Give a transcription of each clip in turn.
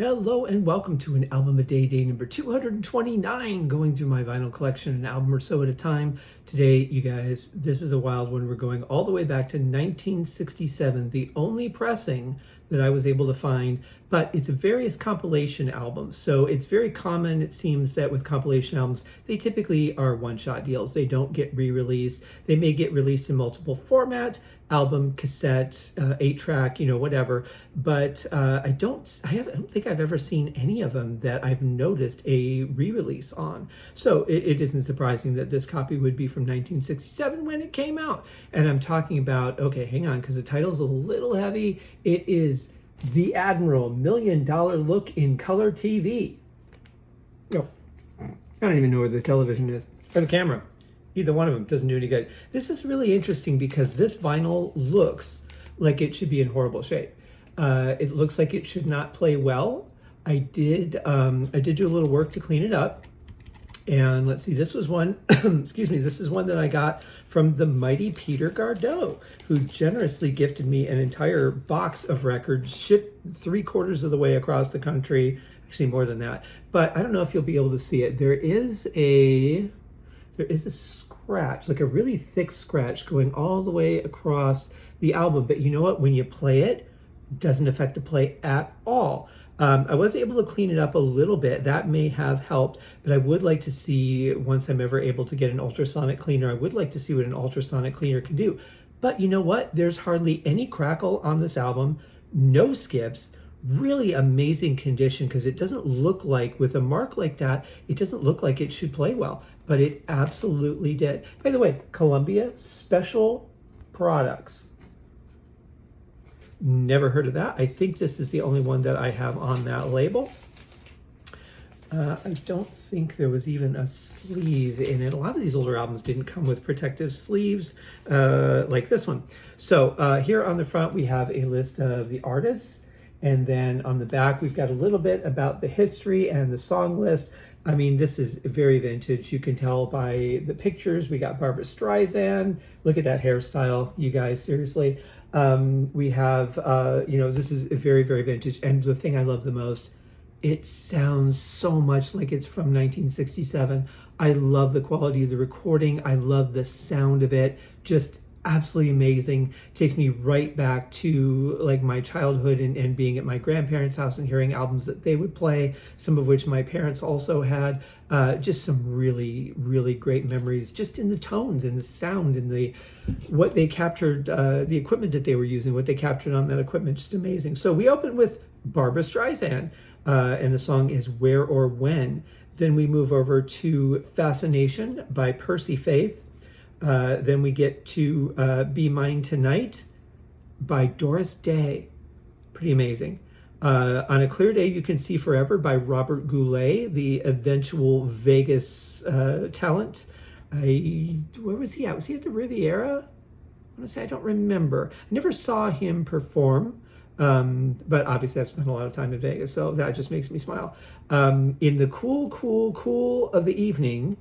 Hello and welcome to an album a day number 229, going through my vinyl collection, an album or so at a time. Today, you guys, this is a wild one. We're going all the way back to 1967, the only pressing that I was able to find, but it's various compilation albums. So it's very common, it seems, that with compilation albums, they typically are one-shot deals. They don't get re-released. They may get released in multiple formats, album, cassette, 8-track, whatever. But I don't think I've ever seen any of them that I've noticed a re-release on. So it isn't surprising that this copy would be from 1967 when it came out. And I'm talking about, okay, hang on, because the title's a little heavy. It is The Admiral, $1 Million Look in Color TV. Oh, I don't even know where the television is, or the camera. Either one of them doesn't do any good. This is really interesting because this vinyl looks like it should be in horrible shape. It looks like it should not play well. I did do a little work to clean it up. And let's see, this was one, excuse me, this is one that I got from the mighty Peter Gardot, who generously gifted me an entire box of records, shipped 3/4 of the way across the country, actually more than that. But I don't know if you'll be able to see it. There is a scratch, like a really thick scratch going all the way across the album. But you know what? When you play it, it doesn't affect the play at all. I was able to clean it up a little bit. That may have helped, but I would like to see, once I'm ever able to get an ultrasonic cleaner, I would like to see what an ultrasonic cleaner can do. But you know what? There's hardly any crackle on this album, no skips, really amazing condition, because it doesn't look like, with a mark like that, it doesn't look like it should play well, but it absolutely did. By the way, Columbia Special Products. Never heard of that. I think this is the only one that I have on that label. I don't think there was even a sleeve in it. A lot of these older albums didn't come with protective sleeves like this one. So here on the front, we have a list of the artists. And then on the back, we've got a little bit about the history and the song list. I mean, this is very vintage. You can tell by the pictures. We got Barbra Streisand. Look at that hairstyle, you guys, seriously. We have, this is very, very vintage. And the thing I love the most, it sounds so much like it's from 1967. I love the quality of the recording. I love the sound of it. Just absolutely amazing. Takes me right back to like my childhood and being at my grandparents' house and hearing albums that they would play, some of which my parents also had. Just some really, really great memories, just in the tones and the sound and what they captured, the equipment that they were using, what they captured on that equipment, just amazing. So we open with Barbra Streisand, and the song is Where or When. Then we move over to Fascination by Percy Faith. Then we get to Be Mine Tonight by Doris Day. Pretty amazing. On a Clear Day You Can See Forever by Robert Goulet, the eventual Vegas talent. Where was he at? Was he at the Riviera? I want to say I don't remember. I never saw him perform, but obviously I've spent a lot of time in Vegas, so that just makes me smile. In the Cool, Cool, Cool of the Evening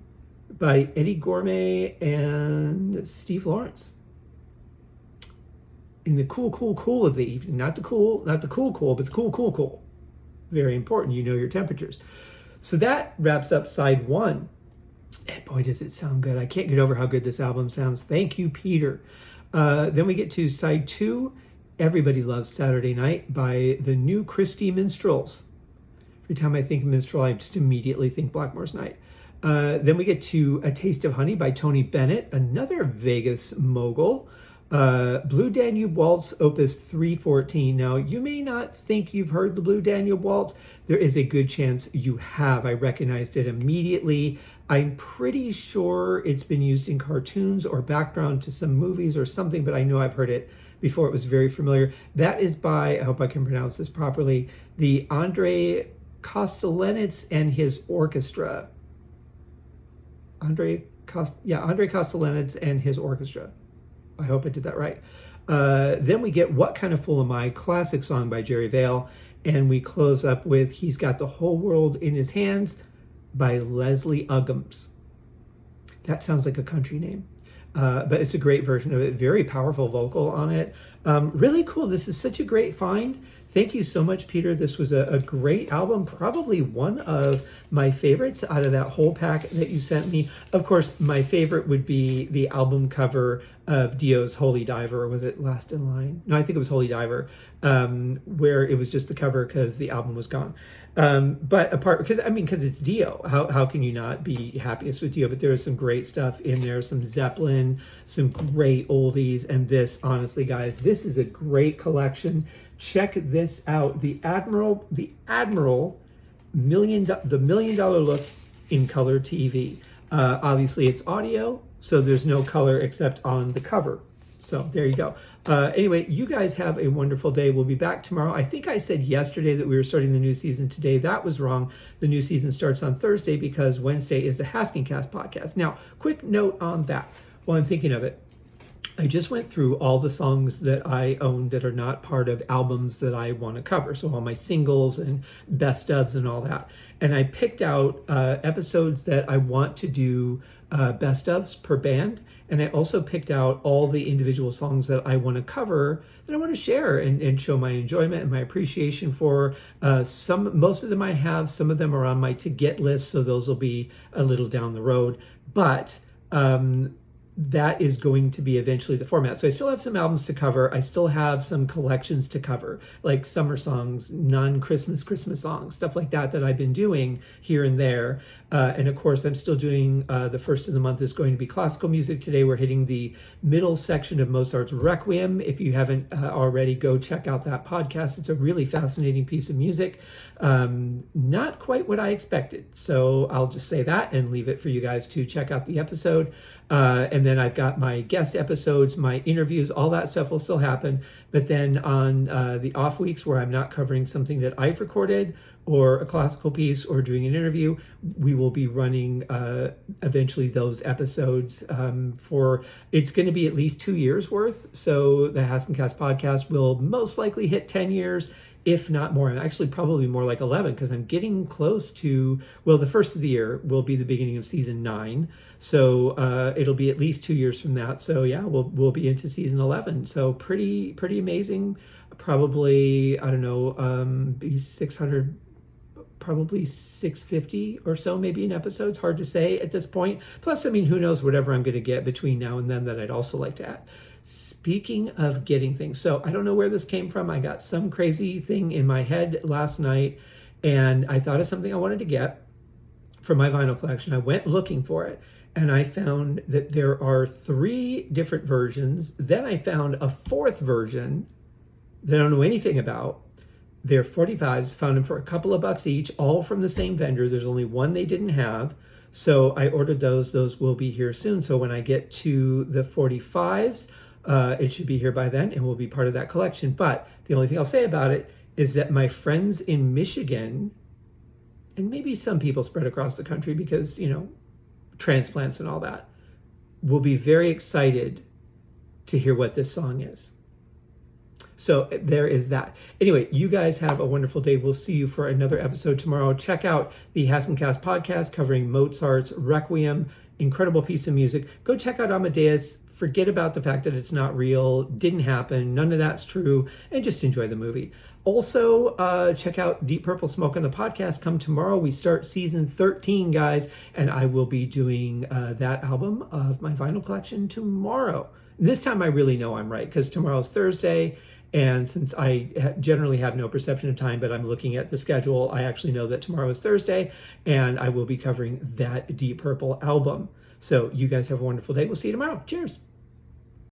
by Eddie Gourmet and Steve Lawrence. In the Cool, Cool, Cool of the Evening. Not the cool, but the Cool, Cool, Cool. Very important. You know your temperatures. So that wraps up side one. And boy, does it sound good. I can't get over how good this album sounds. Thank you, Peter. Then we get to side two. Everybody Loves Saturday Night by the New Christie Minstrels. Every time I think minstrel, I just immediately think Blackmore's Night. Then we get to A Taste of Honey by Tony Bennett, another Vegas mogul. Blue Danube Waltz, Opus 314. Now, you may not think you've heard the Blue Danube Waltz. There is a good chance you have. I recognized it immediately. I'm pretty sure it's been used in cartoons or background to some movies or something, but I know I've heard it before. It was very familiar. That is by, I hope I can pronounce this properly, the Andrei Kostelanetz and his orchestra. Andrei Kostelanetz and his orchestra. I hope I did that right. Then we get What Kind of Fool Am I? Classic song by Jerry Vale. And we close up with He's Got the Whole World in His Hands by Leslie Uggams. That sounds like a country name. But it's a great version of it. Very powerful vocal on it. Really cool. This is such a great find. Thank you so much, Peter. This was a great album, probably one of my favorites out of that whole pack that you sent me. Of course, my favorite would be the album cover of Dio's Holy Diver. Or was it Last in Line? No, I think it was Holy Diver, where it was just the cover because the album was gone. But apart, because it's Dio, how can you not be happiest with Dio? But there is some great stuff in there, some Zeppelin, some great oldies, and this, honestly, guys, this is a great collection. Check this out, the Admiral the $1 million look in color TV. Obviously, it's audio, so there's no color except on the cover. So there you go. Anyway, you guys have a wonderful day. We'll be back tomorrow. I think I said yesterday that we were starting the new season today. That was wrong. The new season starts on Thursday because Wednesday is the Haskincast podcast. Now, quick note on that while I'm thinking of it. I just went through all the songs that I own that are not part of albums that I want to cover. So all my singles and best ofs and all that. And I picked out episodes that I want to do best ofs per band. And I also picked out all the individual songs that I want to cover, that I want to share and show my enjoyment and my appreciation for. Most of them I have, some of them are on my to get list, so those will be a little down the road. But that is going to be eventually the format. So I still have some albums to cover. I still have some collections to cover, like summer songs, non-Christmas songs, stuff like that I've been doing here and there. And of course, I'm still doing the first of the month is going to be classical music. Today we're hitting the middle section of Mozart's Requiem. If you haven't already, go check out that podcast. It's a really fascinating piece of music. Not quite what I expected. So I'll just say that and leave it for you guys to check out the episode. And then I've got my guest episodes, my interviews, all that stuff will still happen. But then on the off weeks where I'm not covering something that I've recorded or a classical piece or doing an interview, we will be running eventually those episodes it's going to be at least 2 years worth. So the Haskincast podcast will most likely hit 10 years, if not more. And actually probably more like 11, because I'm getting close to, the first of the year will be the beginning of season 9. So it'll be at least 2 years from that. So yeah, we'll be into season 11. So pretty amazing. Probably, I don't know, be 600, probably 650 or so, maybe an episode. It's hard to say at this point. Plus, who knows, whatever I'm going to get between now and then that I'd also like to add. Speaking of getting things, so I don't know where this came from. I got some crazy thing in my head last night, and I thought of something I wanted to get for my vinyl collection. I went looking for it, and I found that there are 3 different versions. Then I found a 4th version that I don't know anything about. They're 45s, found them for a couple of bucks each, all from the same vendor. There's only one they didn't have. So I ordered those. Those will be here soon. So when I get to the 45s, it should be here by then and will be part of that collection. But the only thing I'll say about it is that my friends in Michigan, and maybe some people spread across the country because, transplants and all that, will be very excited to hear what this song is. So there is that. Anyway, you guys have a wonderful day. We'll see you for another episode tomorrow. Check out the Haskincast podcast covering Mozart's Requiem. Incredible piece of music. Go check out Amadeus. Forget about the fact that it's not real, didn't happen, none of that's true, and just enjoy the movie. Also, check out Deep Purple Smoke on the podcast. Come tomorrow. We start season 13, guys, and I will be doing that album of my vinyl collection tomorrow. This time I really know I'm right, because tomorrow's Thursday, and since I generally have no perception of time, but I'm looking at the schedule, I actually know that tomorrow is Thursday, and I will be covering that Deep Purple album. So you guys have a wonderful day. We'll see you tomorrow. Cheers.